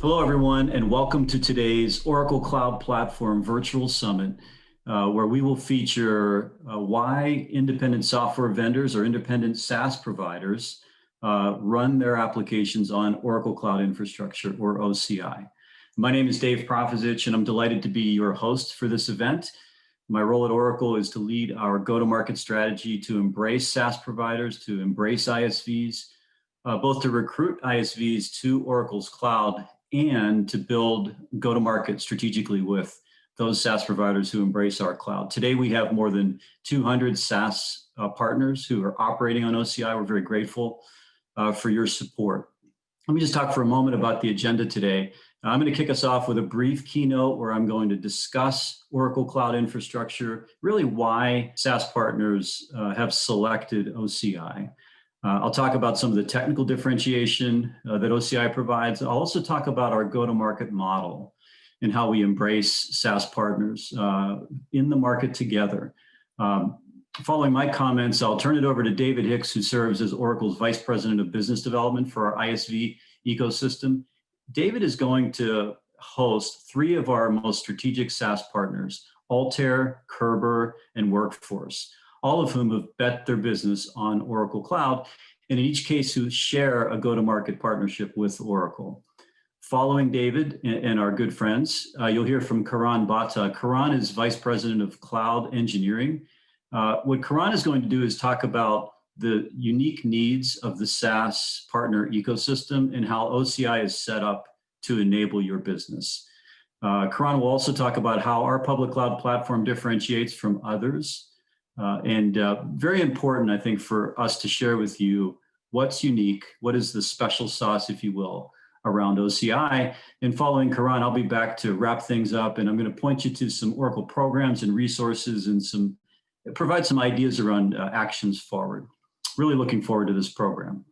Hello, everyone, and welcome to today's Oracle Cloud Platform Virtual Summit, where we will feature why independent software vendors or independent SaaS providers run their applications on Oracle Cloud Infrastructure, or OCI. My name is Dave Profizich, and I'm delighted to be your host for this event. My role at Oracle is to lead our go-to-market strategy to embrace SaaS providers, to embrace ISVs, both to recruit ISVs to Oracle's cloud and to build go-to-market strategically with those SaaS providers who embrace our cloud. Today, we have more than 200 SaaS partners who are operating on OCI. We're very grateful for your support. Let me just talk for a moment about the agenda today. I'm going to kick us off with a brief keynote where I'm going to discuss Oracle Cloud Infrastructure, really why SaaS partners have selected OCI. I'll talk about some of the technical differentiation that OCI provides. I'll also talk about our go-to-market model and how we embrace SaaS partners in the market together. Following my comments, I'll turn it over to David Hicks, who serves as Oracle's Vice President of Business Development for our ISV ecosystem. David is going to host three of our most strategic SaaS partners, Altair, Kerber, and Workforce, all of whom have bet their business on Oracle Cloud, and in each case who share a go-to-market partnership with Oracle. Following David and our good friends, you'll hear from Karan Bhatta. Karan is Vice President of Cloud Engineering. What Karan is going to do is talk about the unique needs of the SaaS partner ecosystem and how OCI is set up to enable your business. Karan will also talk about how our public cloud platform differentiates from others. Very important, I think, for us to share with you what's unique, what is the special sauce, if you will, around OCI. And following Karan, I'll be back to wrap things up, and I'm going to point you to some Oracle programs and resources and provide some ideas around actions forward. Really looking forward to this program.